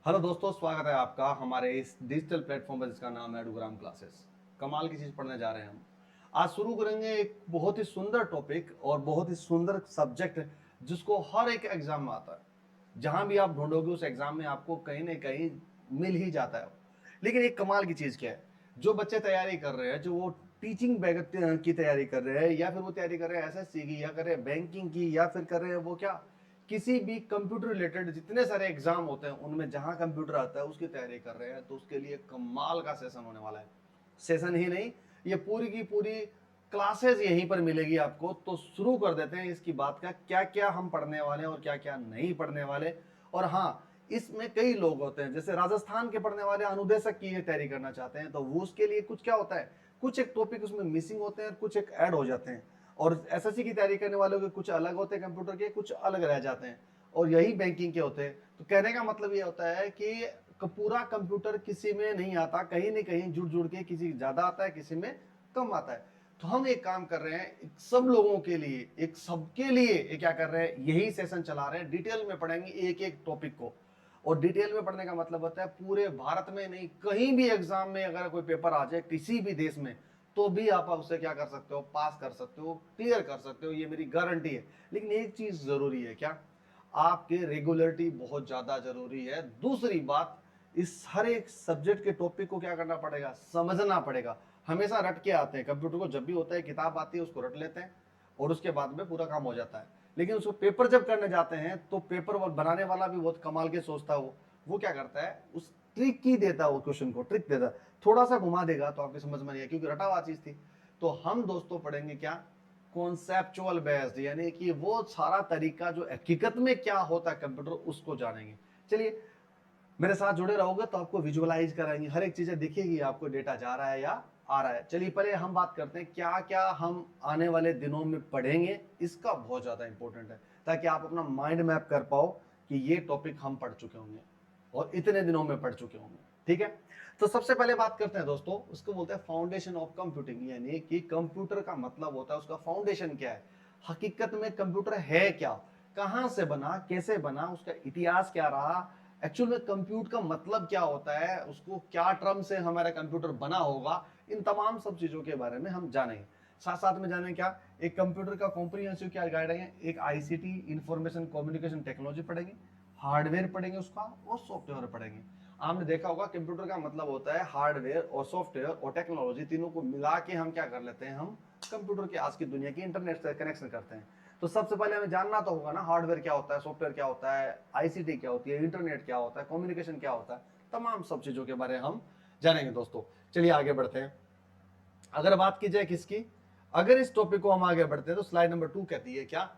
Hello दोस्तों, स्वागत है आपका हमारे इस डिजिटल प्लेटफॉर्म पर जिसका नाम है एडुग्राम क्लासेस। कमाल की चीज़ पढ़ने जा रहे हैं हम। आज शुरू करेंगे एक बहुत ही सुंदर टॉपिक और बहुत ही सुंदर सब्जेक्ट जिसको हर एक एग्जाम में आता है। जहां भी आप ढूंढोगे उस एग्जाम में आपको कहीं ना कहीं मिल ही जाता है। लेकिन एक कमाल की चीज़ क्या है, जो बच्चे तैयारी कर रहे हैं, जो वो टीचिंग बैग की तैयारी कर रहे हैं या फिर वो तैयारी कर रहे हैं एसएससी की या कर रहे हैं बैंकिंग की या फिर कर रहे हैं वो क्या किसी भी कंप्यूटर रिलेटेड जितने सारे एग्जाम होते हैं उनमें जहां कंप्यूटर आता है उसकी तैयारी कर रहे हैं, तो उसके लिए कमाल का सेशन होने वाला है। सेशन ही नहीं, ये पूरी की पूरी क्लासेस यहीं पर मिलेगी आपको। तो शुरू कर देते हैं इसकी बात का, क्या क्या हम पढ़ने वाले हैं और क्या क्या नहीं पढ़ने वाले। और हाँ, इसमें कई लोग होते हैं, जैसे राजस्थान के पढ़ने वाले अनुदेशक की तैयारी करना चाहते हैं, तो वो उसके लिए कुछ क्या होता है, कुछ एक टॉपिक उसमें मिसिंग होते हैं, कुछ एक ऐड हो जाते हैं। और एसएससी की तैयारी करने वालों के कुछ अलग होते हैं, कंप्यूटर के कुछ अलग रह जाते हैं, और यही बैंकिंग के होते हैं। तो कहने का मतलब ये होता है कि पूरा कंप्यूटर किसी में नहीं आता, कहीं न कहीं जुड़ जुड़ के किसी ज्यादा आता है, किसी में कम आता है। तो हम एक काम कर रहे हैं, एक सब लोगों के लिए, एक सबके लिए एक क्या कर रहे हैं, यही सेशन चला रहे हैं। डिटेल में पढ़ेंगे एक एक टॉपिक को। और डिटेल में पढ़ने का मतलब होता है पूरे भारत में नहीं, कहीं भी एग्जाम में अगर कोई पेपर आ जाए किसी भी देश में, तो भी आप उससे क्या कर सकते हो, पास कर सकते हो, क्लियर कर सकते हो, ये मेरी गारंटी है। लेकिन एक चीज जरूरी है, क्या, आपके रेगुलरिटी बहुत ज्यादा जरूरी है। दूसरी बात, इस हर एक सब्जेक्ट के टॉपिक को क्या करना पड़ेगा, समझना पड़ेगा। हमेशा रट के आते हैं कंप्यूटर को, जब भी होता है किताब आती है उसको रट लेते हैं और उसके बाद में पूरा काम हो जाता है। लेकिन उसको पेपर जब करने जाते हैं तो पेपर बनाने वाला भी बहुत कमाल के सोचता है। वो क्या करता है, उस ट्रिक ही देता है, वो क्वेश्चन को ट्रिक देता है, थोड़ा सा घुमा देगा तो आपकी समझ में नहीं है, क्योंकि रटा हुआ चीज थी। तो हम दोस्तों पढ़ेंगे क्या, कॉन्सेप्चुअल बेस्ड, यानी कि वो सारा तरीका जो हकीकत में क्या होता है कंप्यूटर, उसको जानेंगे। चलिए, मेरे साथ जुड़े रहोगे तो आपको विजुअलाइज कराएंगे, हर एक चीजें दिखेगी आपको, डेटा जा रहा है या आ रहा है। चलिए पहले हम बात करते हैं क्या क्या हम आने वाले दिनों में पढ़ेंगे, इसका बहुत ज्यादा इंपॉर्टेंट है, ताकि आप अपना माइंड मैप कर पाओ कि ये टॉपिक हम पढ़ चुके होंगे और इतने दिनों में पढ़ चुके होंगे। ठीक है, तो सबसे पहले बात करते हैं दोस्तों, उसको बोलते हैं फाउंडेशन ऑफ कंप्यूटिंग, यानी कि कंप्यूटर का मतलब होता है उसका फाउंडेशन क्या है, हकीकत में कंप्यूटर है क्या, कहां से बना, कैसे बना, उसका इतिहास क्या रहा, एक्चुअल में कंप्यूटर का मतलब क्या होता है, उसको क्या टर्म से हमारा कंप्यूटर बना होगा। इन तमाम सब चीजों के बारे में हम जानेंगे। साथ साथ में जानेंगे क्या, एक कंप्यूटर का कॉम्प्रिहेंसिव क्या गाइड है, एक आईसीटी इंफॉर्मेशन कम्युनिकेशन टेक्नोलॉजी पढ़ेंगे, हार्डवेयर पढ़ेंगे उसका, और सॉफ्टवेयर पढ़ेंगे। आपने देखा होगा कंप्यूटर का मतलब होता है हार्डवेयर और सॉफ्टवेयर और टेक्नोलॉजी, तीनों को मिला के हम क्या कर लेते हैं, हम कंप्यूटर के आज की दुनिया की इंटरनेट से कनेक्शन करते हैं। तो सबसे पहले हमें जानना तो होगा ना, हार्डवेयर क्या होता है, सॉफ्टवेयर क्या होता है, आईसीटी क्या होती है, इंटरनेट क्या होता है, कम्युनिकेशन क्या होता है, तमाम सब चीजों के बारे में हम जानेंगे दोस्तों। चलिए आगे बढ़ते हैं। अगर बात की जाए किसकी, अगर इस टॉपिक को हम आगे बढ़ते हैं तो स्लाइड नंबर 2 कहती है क्या,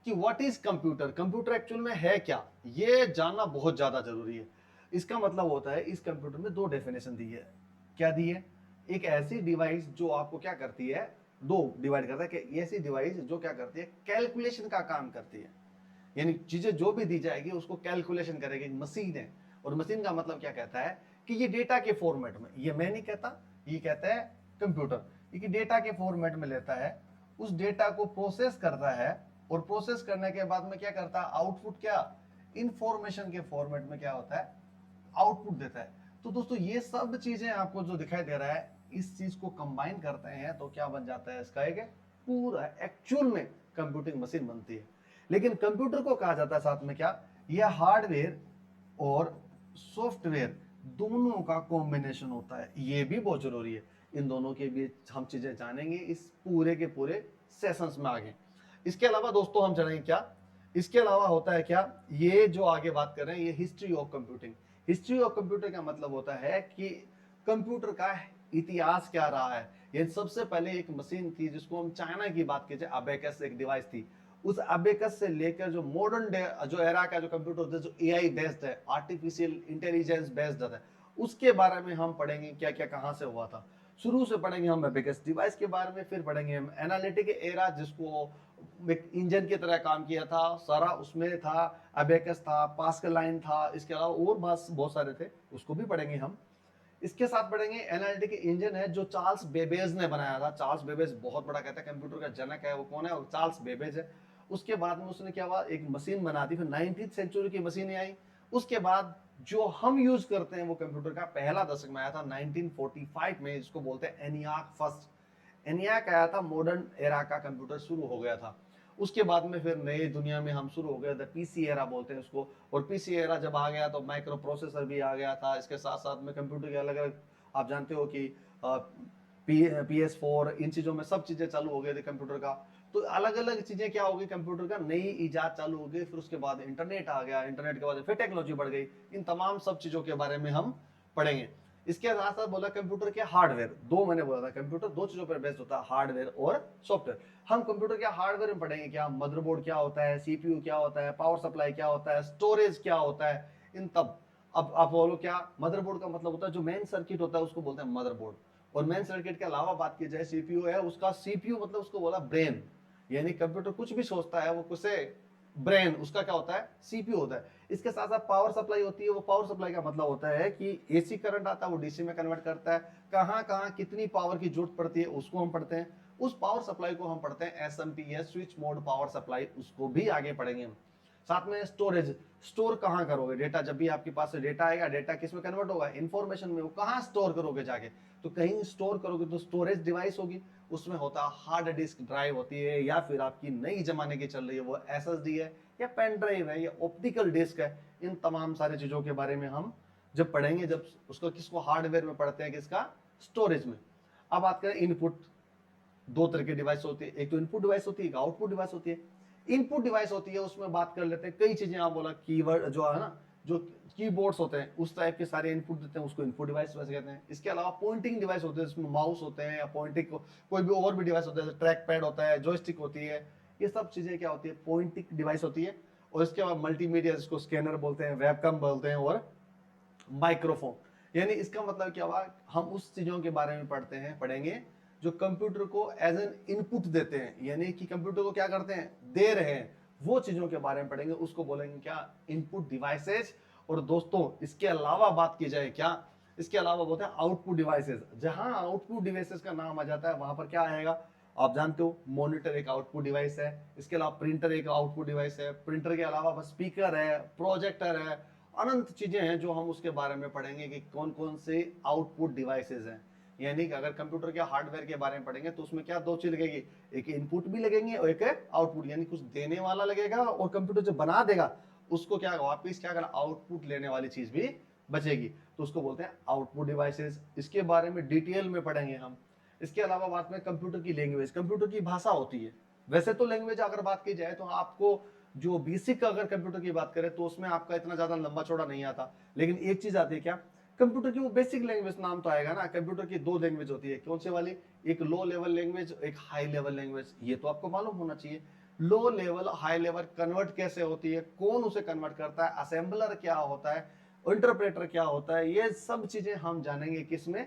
कि what is computer, computer actual में है क्या, ये जानना बहुत ज्यादा जरूरी है। इसका मतलब होता है, इस कंप्यूटर में दो डेफिनेशन दी है। क्या दी है, एक ऐसी डिवाइस जो आपको क्या करती है, दो डिवाइड करता है कि ऐसी डिवाइस जो क्या करती है, कैलकुलेशन का काम करती है। यानी चीजें जो भी दी जाएगी उसको कैलकुलेशन करेगी, मशीन है। और मशीन का मतलब क्या कहता है, कि ये डेटा के फॉर्मेट में, ये मैं नहीं कहता, ये कहता है कंप्यूटर, ये डेटा के फॉर्मेट में लेता है, उस डेटा को प्रोसेस करता है, और प्रोसेस करने के बाद में क्या करता है, आउटपुट क्या, इंफॉर्मेशन के फॉर्मेट में क्या होता है, आउटपुट देता है। तो दोस्तों ये सब चीजें आपको जो दिखाई दे रहा है, इस चीज को कंबाइन करते हैं तो क्या बन जाता है, इसका एक पूरा एक्चुअल में कंप्यूटिंग मशीन बनती है। लेकिन कंप्यूटर को कहा जाता है साथ में क्या, यह हार्डवेयर और सॉफ्टवेयर दोनों का कॉम्बिनेशन होता है, ये भी बहुत जरूरी है। इन दोनों के बीच हम चीजें जानेंगे इस पूरे के पूरे सेशंस में आगे। इसके अलावा दोस्तों हम जानेंगे क्या, इसके अलावा होता है क्या, ये जो आगे बात कर रहे हैं ये history of computing. History of computer का मतलब होता है कि कंप्यूटर का इतिहास क्या रहा है। ये सबसे पहले एक मशीन थी जिसको हम चाइना की बात कीजिए, अबेकस एक डिवाइस थी। उस अबेकस से लेकर जो मॉडर्न डे जो एरा का जो कंप्यूटर था, जो एआई बेस्ड है, आर्टिफिशियल इंटेलिजेंस बेस्ड है, उसके बारे में हम पढ़ेंगे क्या क्या कहां से हुआ था। शुरू से पढ़ेंगे हम अबेकस डिवाइस के बारे में, फिर पढ़ेंगे हम एनालिटिक एरा, जिसको एक इंजन की तरह काम किया था सारा, उसमें था अबेकस था, पास्कल लाइन था, इसके अलावा और बहुत सारे थे, उसको भी पढ़ेंगे हम। इसके साथ पढ़ेंगे एनालिटिक इंजन है जो चार्ल्स बेबेज ने बनाया था। चार्ल्स बेबेज बहुत बड़ा कहता है कंप्यूटर का जनक है, वो कौन है, वो चार्ल्स बेबेज है। उसके बाद में उसने क्या हुआ, एक मशीन बना दी, फिर 19th सेंचुरी की मशीनें आई, उसके बाद जो हम यूज करते हैं वो कंप्यूटर का पहला दशक में आया था 1945 में, इसको बोलते हैं एनियाक फर्स्ट। एनियाक आया था, मॉडर्न एरा का कंप्यूटर शुरू हो गया था। उसके बाद में फिर नई दुनिया में हम शुरू हो गए थे, पीसी एरा बोलते हैं उसको। और पीसी एरा जब आ गया तो माइक्रो प्रोसेसर भी आ गया था, इसके साथ साथ में कंप्यूटर के अलग अलग, आप जानते हो कि PS4 इन चीजों में सब चीजें चालू हो गए थे कंप्यूटर का। तो अलग अलग चीजें क्या हो गई कंप्यूटर का, नई इजाद चालू हो गई। फिर उसके बाद इंटरनेट आ गया, इंटरनेट के बाद फिर टेक्नोलॉजी बढ़ गई। इन तमाम सब चीजों के बारे में हम पढ़ेंगे। इसके साथ साथ बोला कंप्यूटर के हार्डवेयर, दो मैंने बोला था कंप्यूटर दो चीजों पर बेस्ड होता है, हार्डवेयर और सॉफ्टवेयर। हम कंप्यूटर के हार्डवेयर में पढ़ेंगे क्या, मदरबोर्ड क्या होता है, सीपीयू क्या होता है, पावर सप्लाई क्या होता है, स्टोरेज क्या होता है, इन तब। अब आप बोलो क्या मदरबोर्ड का मतलब होता है, जो मेन सर्किट होता है उसको बोलते हैं मदरबोर्ड। और मेन सर्किट के अलावा बात की जाए सीपीयू है, उसका सीपीयू मतलब उसको बोला ब्रेन, यानी कंप्यूटर कुछ भी सोचता है वो कुसे ब्रेन, उसका क्या होता है, सीपीयू होता है। इसके साथ साथ पावर सप्लाई होती है, वो पावर सप्लाई का मतलब होता है कि एसी करंट आता है वो डीसी में कन्वर्ट करता है, कहाँ कहाँ कितनी पावर की जरूरत पड़ती है उसको हम पढ़ते हैं। उस पावर सप्लाई को हम पढ़ते हैं SMPS, switch mode power supply, उसको भी आगे पढ़ेंगे हम। साथ में स्टोरेज, स्टोर कहाँ करोगे डेटा, जब भी आपके पास डेटा आएगा, डेटा किस में कन्वर्ट होगा, इंफॉर्मेशन में, वो कहाँ स्टोर करोगे जाके, तो कहीं स्टोर करोगे तो स्टोरेज डिवाइस होगी, उसमें होता है हार्ड डिस्क ड्राइव होती है, या फिर आपकी नई जमाने की चल रही है वो एसएसडी है, या पेन ड्राइव है, या ऑप्टिकल डिस्क है। इन तमाम सारी चीजों के बारे में हम जब पढ़ेंगे, जब उसको किसको हार्डवेयर में पढ़ते हैं, किसका, स्टोरेज में। अब बात करें इनपुट, दो तरह की डिवाइस होती है, एक तो इनपुट डिवाइस होती है, एक आउटपुट डिवाइस होती है। इनपुट डिवाइस होती है उसमें बात कर लेते हैं कई चीजें, आप बोला कीवर्ड जो है ना, जो कीबोर्ड्स होते हैं उस टाइप के सारे इनपुट देते हैं, उसको इनपुट डिवाइस वैसे कहते हैं। इसके अलावा पॉइंटिंग डिवाइस होते हैं, जिसमें माउस होते हैं, या पॉइंटिंग कोई भी और भी डिवाइस होता है, ट्रैक पैड होता है, जॉयस्टिक होती है, ये सब चीजें क्या होती है, पॉइंटिंग डिवाइस होती है। और इसके बाद मल्टीमीडिया, जिसको स्कैनर बोलते हैं, वेबकैम बोलते हैं, और माइक्रोफोन। यानी इसका मतलब क्या हुआ, हम उस चीजों के बारे में पढ़ेंगे जो कंप्यूटर को एज एन इनपुट देते हैं, यानी कि कंप्यूटर को क्या करते हैं, दे रहे हैं, वो चीजों के बारे में पढ़ेंगे, उसको बोलेंगे क्या, इनपुट डिवाइसेज। और दोस्तों इसके अलावा बात की जाए क्या, इसके अलावा बोलते हैं आउटपुट डिवाइसेज। जहां आउटपुट डिवाइसेज का नाम आ जाता है वहां पर क्या आएगा, आप जानते हो, मॉनिटर एक आउटपुट डिवाइस है, इसके अलावा प्रिंटर एक आउटपुट डिवाइस है, प्रिंटर के अलावा स्पीकर है, प्रोजेक्टर है, अनंत चीजें हैं जो हम उसके बारे में पढ़ेंगे कि कौन कौन से आउटपुट डिवाइसेज हैं। यानी कि अगर कंप्यूटर के हार्डवेयर के बारे में पढ़ेंगे तो उसमें क्या दो चीज लगेगी, एक इनपुट भी लगेंगे और एक आउटपुट, यानी कुछ देने वाला लगेगा, और कंप्यूटर जो बना देगा उसको क्या वापिस क्या करना, आउटपुट लेने वाली चीज भी बचेगी, तो उसको बोलते हैं आउटपुट डिवाइसेस। इसके बारे में डिटेल में पढ़ेंगे हम। इसके अलावा बात में कंप्यूटर की लैंग्वेज, कंप्यूटर की भाषा होती है। वैसे तो लैंग्वेज अगर बात की जाए तो आपको जो बेसिक अगर कंप्यूटर की बात करें तो उसमें आपका इतना ज्यादा लंबा चौड़ा नहीं आता, लेकिन एक चीज आती है क्या, कंप्यूटर की वो बेसिक लैंग्वेज, नाम तो आएगा ना, कंप्यूटर की दो लैंग्वेज होती है, कौन सी वाली, एक लो लेवल लैंग्वेज, एक हाई लेवल लैंग्वेज। ये तो आपको मालूम होना चाहिए, low level high level convert कैसे होती है, कौन उसे कन्वर्ट करता है, असेंबलर क्या होता है, इंटरप्रेटर क्या होता है, ये सब चीजें हम जानेंगे किसमें,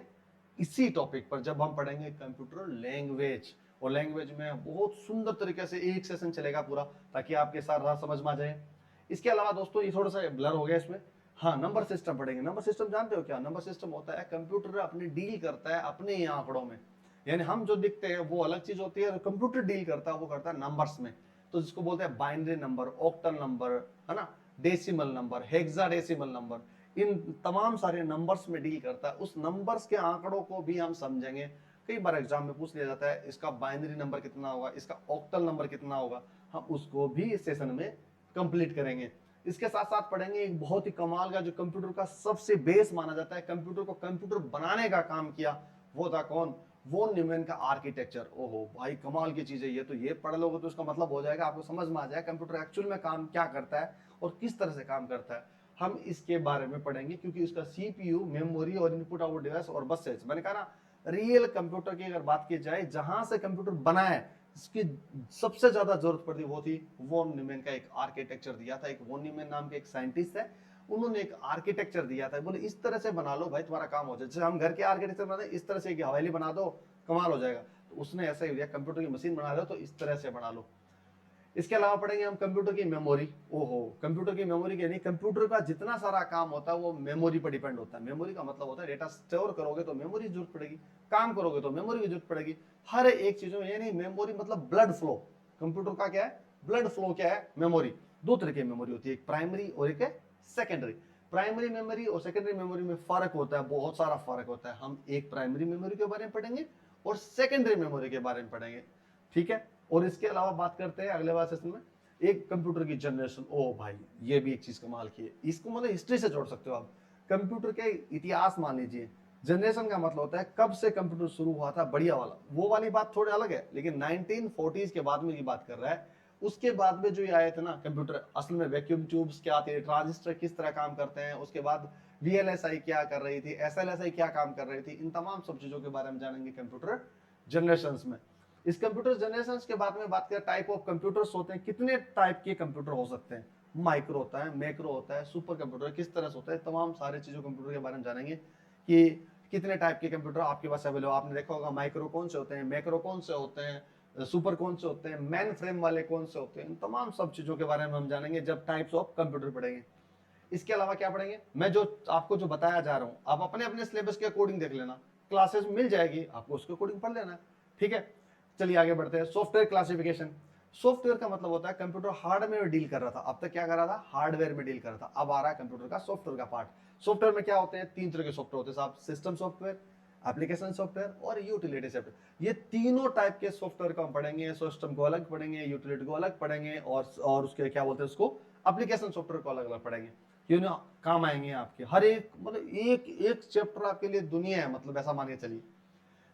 इसी टॉपिक पर जब हम पढ़ेंगे कंप्यूटर लैंग्वेज। और लैंग्वेज में बहुत सुंदर तरीके से एक सेशन चलेगा पूरा, ताकि आपके साथ राह समझ में आ जाए। इसके अलावा दोस्तों ये थोड़ा सा ब्लर हो गया इसमें, हाँ नंबर सिस्टम पढ़ेंगे। नंबर सिस्टम जानते हो क्या, नंबर सिस्टम होता है कंप्यूटर अपने डील करता है अपने ही आंकड़ों में, यानी हम जो दिखते हैं वो अलग चीज होती है, कंप्यूटर डील करता है वो करता है नंबर्स में। तो जिसको बोलते हैं बाइनरी नंबर, ऑक्टल नंबर, है ना, डेसिमल नंबर, हेक्साडेसिमल नंबर, इन तमाम सारे नंबर्स में डील करता है। उस नंबर्स के आंकड़ों को भी हम समझेंगे। कई बार एग्जाम में पूछ लिया जाता है इसका बाइनरी नंबर कितना होगा, इसका ऑक्टल नंबर कितना होगा, हम उसको भी इस सेशन में कंप्लीट करेंगे। इसके साथ साथ पढ़ेंगे एक बहुत ही कमाल का, जो कंप्यूटर का सबसे बेस माना जाता है, कंप्यूटर को कंप्यूटर बनाने का काम किया, वो था कौन, वॉन न्यूमैन का आर्किटेक्चर। ओहो भाई कमाल की चीज है ये, तो ये पढ़ लोगे तो उसका मतलब हो जाएगा, आपको समझ में आ जाएगा कंप्यूटर एक्चुअल में काम क्या करता है और किस तरह से काम करता है। हम इसके बारे में पढ़ेंगे क्योंकि उसका सीपीयू, मेमोरी और इनपुट आउटपुट डिवाइस और बसेस, मैंने कहा ना, रियल कंप्यूटर की अगर बात की जाए जहां से कंप्यूटर बना है, इसकी सबसे ज्यादा जरूरत पड़ती वो थी वॉन न्यूमैन का एक आर्किटेक्चर दिया था। एक वॉन न्यूमैन नाम के एक साइंटिस्ट है, उन्होंने एक आर्किटेक्चर दिया था, बोले इस तरह से बना लो भाई तुम्हारा काम हो जाए, जैसे हम घर के आर्किटेक्चर बनाते इस तरह से, हवेली बना दो कमाल हो जाएगा, तो उसने ऐसा ही दिया, कंप्यूटर की मशीन बना रहे हो तो इस तरह से बना लो। इसके अलावा पढ़ेंगे हम कंप्यूटर की मेमोरी। ओहो, कंप्यूटर की मेमोरी यानी कंप्यूटर का जितना सारा काम होता है वो मेमोरी पर डिपेंड होता है। मेमोरी का मतलब होता है डेटा स्टोर करोगे तो मेमोरी की जरूरत पड़ेगी, काम करोगे तो मेमोरी की जरूरत पड़ेगी, हर एक चीजों में। यानी मेमोरी मतलब ब्लड फ्लो, कंप्यूटर का क्या है, ब्लड फ्लो क्या है, मेमोरी। दो तरह की मेमोरी होती है, एक प्राइमरी और एक सेकेंडरी। प्राइमरी मेमोरी और सेकेंडरी मेमोरी में फर्क होता है, बहुत सारा फर्क होता है। हम एक प्राइमरी मेमोरी के बारे में पढ़ेंगे और सेकेंडरी मेमोरी के बारे में पढ़ेंगे, ठीक है। और इसके अलावा बात करते हैं अगले बार सेशन में एक कंप्यूटर की जनरेशन। ओ भाई, ये भी एक चीज कमाल की है, इसको मतलब हिस्ट्री से जोड़ सकते हो आप। कंप्यूटर के इतिहास मान लीजिए, जनरेशन का मतलब होता है कब से कंप्यूटर शुरू हुआ था, बढ़िया वाला, वो वाली बात थोड़ी अलग है, लेकिन 1940s के बाद में ये बात कर रहा है। उसके बाद में जो ये आए थे ना कंप्यूटर, असल में वैक्यूम ट्यूब्स क्या थे, ट्रांजिस्टर किस तरह काम करते हैं, उसके बाद वीएलएसआई क्या कर रही थी, एसएलएसआई क्या काम कर रही थी, इन तमाम सब चीजों के बारे में जानेंगे कंप्यूटर जनरेशंस में। इस कंप्यूटर जनरेशंस के बाद में बात करें टाइप ऑफ कंप्यूटर्स होते हैं, कितने टाइप के कंप्यूटर हो सकते हैं। माइक्रो होता है, मैक्रो होता है, सुपर कंप्यूटर किस तरह से होता है, तमाम सारे चीजों कंप्यूटर के बारे में जानेंगे कि कितने टाइप के कंप्यूटर आपके पास अवेलेबल। आपने देखा होगा माइक्रो कौन से होते हैं, मैक्रो कौन से होते हैं, सुपर कौन से होते हैं, मेन फ्रेम वाले कौन से होते हैं, इन तमाम सब चीजों के बारे में हम जानेंगे जब टाइप्स ऑफ कंप्यूटर पढ़ेंगे। इसके अलावा क्या पढ़ेंगे, मैं जो आपको जो बताया जा रहा हूं, आप अपने अपने सिलेबस के अकॉर्डिंग देख लेना, क्लासेस मिल जाएगी आपको, उसके अकॉर्डिंग पढ़ लेना, ठीक है। चलिए आगे बढ़ते हैं। Software classification. सॉफ्टवेयर का मतलब होता है कंप्यूटर हार्डवेयर में डील कर रहा था, अब तक क्या कर रहा था, हार्डवेयर में डील कर रहा था, अब आ रहा है कंप्यूटर का सॉफ्टवेयर का पार्ट। सॉफ्टवेयर में क्या होते हैं, तीन तरह के सॉफ्टवेयर होते हैं साहब, सिस्टम सॉफ्टवेयर, एप्लीकेशन सॉफ्टवेयर और यूटिलिटी सॉफ्टवेयर। ये तीनों टाइप के सॉफ्टवेयर को हम पढ़ेंगे, सिस्टम को अलग पढ़ेंगे, यूटिलिटी को अलग पढ़ेंगे और उसके क्या बोलते हैं उसको, एप्लीकेशन सॉफ्टवेयर को अलग अलग पढ़ेंगे। क्यों ना काम आएंगे आपके हर एक, मतलब एक एक चैप्टर आपके लिए दुनिया है, मतलब ऐसा मानिए। चलिए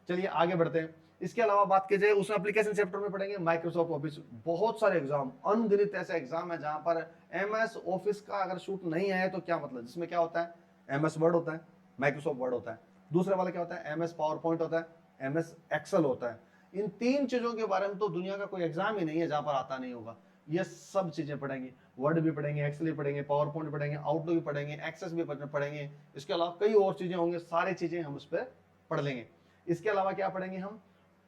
चलिए आगे बढ़ते हैं। इसके अलावा बात की जाए उस एप्लीकेशन चैप्टर में पढ़ेंगे माइक्रोसॉफ्ट ऑफिस। बहुत सारे एग्जाम, अनगिनत ऐसे एग्जाम है जहां पर एमएस ऑफिस का अगर शूट नहीं आया तो क्या मतलब, जिसमें क्या होता है, एमएस वर्ड होता है, माइक्रोसॉफ्ट वर्ड होता है, दूसरे वाला क्या होता है, एमएस पावर पॉइंट होता है, एमएस एक्सेल होता है। इन तीन चीजों के बारे में तो दुनिया का कोई एग्जाम ही नहीं है जहां पर आता नहीं होगा। ये सब चीजें पढ़ेंगे, वर्ड भी पढ़ेंगे, एक्सेल भी पढ़ेंगे, पावर पॉइंट पढ़ेंगे, आउटलुक भी पढ़ेंगे, एक्सेस भी पढ़ेंगे। इसके अलावा कई और चीजें होंगी, सारी चीजें हम उस पर पढ़ लेंगे। इसके अलावा क्या पढ़ेंगे हम,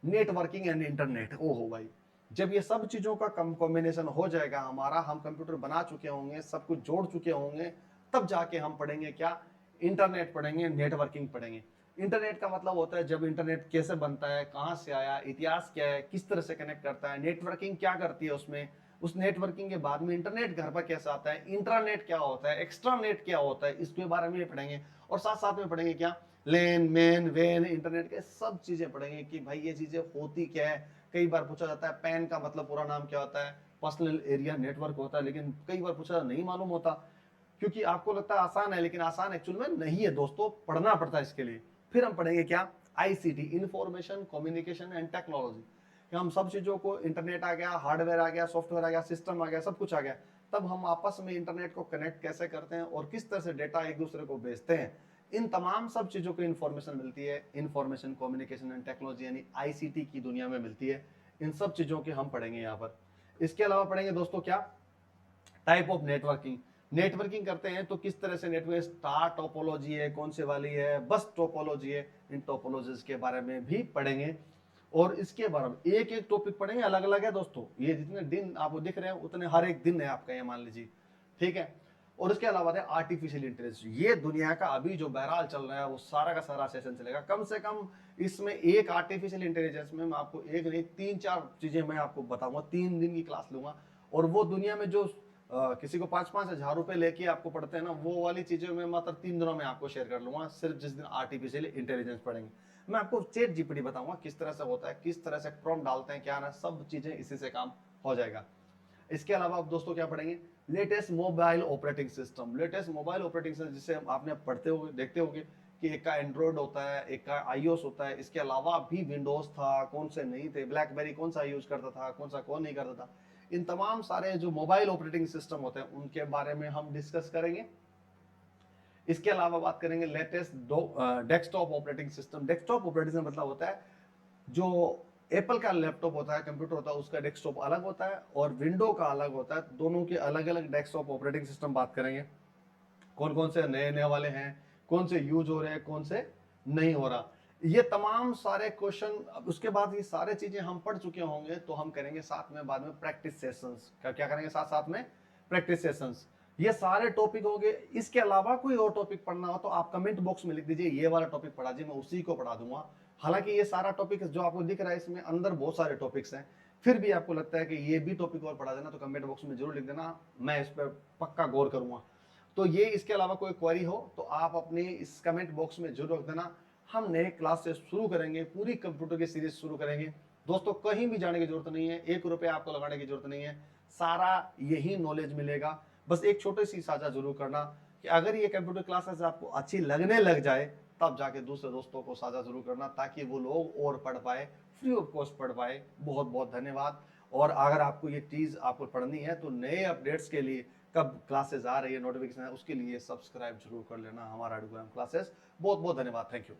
नेटवर्किंग एंड इंटरनेट। ओहो भाई, जब ये सब चीजों का कॉम्बिनेशन हो जाएगा हमारा, हम कंप्यूटर बना चुके होंगे, सब कुछ जोड़ चुके होंगे, तब जाके हम पढ़ेंगे क्या, इंटरनेट पढ़ेंगे, नेटवर्किंग पढ़ेंगे। इंटरनेट का मतलब होता है जब इंटरनेट कैसे बनता है, कहां से आया, इतिहास क्या है, किस तरह से कनेक्ट करता है, नेटवर्किंग क्या करती है उसमें, उस नेटवर्किंग के बाद में इंटरनेट घर पर कैसे आता है, इंट्रानेट क्या होता है, एक्स्ट्रा नेट क्या होता है, इसके बारे में पढ़ेंगे। और साथ साथ में पढ़ेंगे क्या, लेन मेन वेन इंटरनेट के सब चीजें पढ़ेंगे कि भाई ये चीजें होती क्या है। कई बार पूछा जाता है पैन का मतलब पूरा नाम क्या होता है, पर्सनल एरिया नेटवर्क होता है, लेकिन कई बार पूछा नहीं मालूम होता, क्योंकि आपको लगता है आसान है, लेकिन आसान एक्चुअल में नहीं है दोस्तों, पढ़ना पड़ता है इसके लिए। फिर हम पढ़ेंगे क्या, ICT, information communication and technology. हम सब चीजों को, इंटरनेट आ गया, हार्डवेयर आ गया, सॉफ्टवेयर आ गया, सिस्टम आ गया, सब कुछ आ गया, तब हम आपस में इंटरनेट को कनेक्ट कैसे करते हैं और किस तरह से डेटा एक दूसरे को भेजते हैं, इन तमाम सब चीजों की इंफॉर्मेशन मिलती है इंफॉर्मेशन कम्युनिकेशन एंड टेक्नोलॉजी यानी आईसीटी की दुनिया में मिलती है। इन सब चीजों के हम पढ़ेंगे यहाँ पर। इसके अलावा पढ़ेंगे दोस्तों क्या, टाइप ऑफ नेटवर्किंग। नेटवर्किंग करते हैं तो किस तरह से नेटवर्क, स्टार टोपोलॉजी है, कौन से वाली है, बस टोपोलॉजी है, इन टोपोलॉजीज के बारे में भी पढ़ेंगे। और इसके बारे में एक एक टॉपिक पढ़ेंगे, अलग अलग है दोस्तों, ये जितने दिन आपको दिख रहे हैं उतने हर एक दिन है आपका, ये मान लीजिए, ठीक है। और इसके अलावा है आर्टिफिशियल इंटेलिजेंस। ये दुनिया का अभी जो बहरहाल चल रहा है वो सारा का सारा सेशन चलेगा, कम से कम इसमें एक आर्टिफिशियल इंटेलिजेंस में मैं आपको एक नहीं तीन चार चीजें मैं आपको बताऊंगा, 3 दिन की क्लास लूंगा। और वो दुनिया में जो किसी को 5-5 हज़ार रुपए लेके आपको पढ़ते हैं ना, वो वाली चीजें मैं मात्र 3 दिनों में आपको शेयर कर लूंगा, सिर्फ जिस दिन आर्टिफिशियल इंटेलिजेंस पढ़ेंगे। मैं आपको चैट जीपीटी बताऊंगा किस तरह से होता है, किस तरह से प्रॉम्प्ट डालते हैं, क्या ना, सब चीजें इसी से काम हो जाएगा। इसके अलावा आप दोस्तों क्या पढ़ेंगे, latest mobile operating system. Latest mobile operating system जिसे आपने पढ़ते होंगे, देखते होंगे कि एक का एंड्रॉइड होता है, एक का आईओएस होता है, इसके अलावा भी विंडोज था, कौन से नहीं थे, ब्लैकबेरी कौन सा यूज करता था, कौन सा कौन नहीं करता था। इन तमाम सारे जो मोबाइल ऑपरेटिंग सिस्टम होते हैं उनके बारे में हम डिस्कस करेंगे। इसके अलावा बात करेंगे latest desktop operating system. Desktop operating system मतलब होता है जो एप्पल का लैपटॉप होता है, कंप्यूटर होता है, उसका डेस्कटॉप अलग होता है और विंडो का अलग होता है, दोनों के अलग अलग डेस्कटॉप ऑपरेटिंग सिस्टम बात करेंगे। कौन कौन से नए नए वाले हैं, कौन से यूज हो रहे हैं, कौन से नहीं हो रहा, ये तमाम सारे क्वेश्चन। उसके बाद ये सारे चीजें हम पढ़ चुके होंगे तो हम करेंगे साथ में बाद में प्रैक्टिस सेशंस। क्या करेंगे साथ साथ में, प्रैक्टिस सेशंस। ये सारे टॉपिक होंगे। इसके अलावा कोई और टॉपिक पढ़ना हो तो आप कमेंट बॉक्स में लिख दीजिए ये वाला टॉपिक पढ़ा दीजिए, मैं उसी को पढ़ा दूंगा। हालांकि ये सारा टॉपिक जो आपको दिख रहा है इसमें अंदर बहुत सारे टॉपिक्स हैं, फिर भी आपको लगता है कि ये भी टॉपिक और पढ़ा देना तो कमेंट बॉक्स में जरूर लिख देना, मैं इस पर पक्का गौर करूंगा। तो ये इसके अलावा कोई क्वेरी हो तो आप अपने इस कमेंट बॉक्स में जरूर रख देना। हम नए क्लास से शुरू करेंगे, पूरी कंप्यूटर की सीरीज शुरू करेंगे। दोस्तों कहीं भी जाने की जरूरत नहीं है, 1 रुपया आपको लगाने की जरूरत नहीं है, सारा यही नॉलेज मिलेगा। बस एक छोटी सी साझा जरूर करना कि अगर ये कंप्यूटर क्लासेस आपको अच्छी लगने लग जाए तब जाके दूसरे दोस्तों को साझा जरूर करना, ताकि वो लोग और पढ़ पाए, फ्री ऑफ कॉस्ट पढ़ पाए। बहुत बहुत धन्यवाद। और अगर आपको ये चीज़ आपको पढ़नी है तो नए अपडेट्स के लिए, कब क्लासेस आ रही है, नोटिफिकेशन है, उसके लिए सब्सक्राइब जरूर कर लेना हमारा एडुग्राम क्लासेस। बहुत बहुत धन्यवाद। Thank you.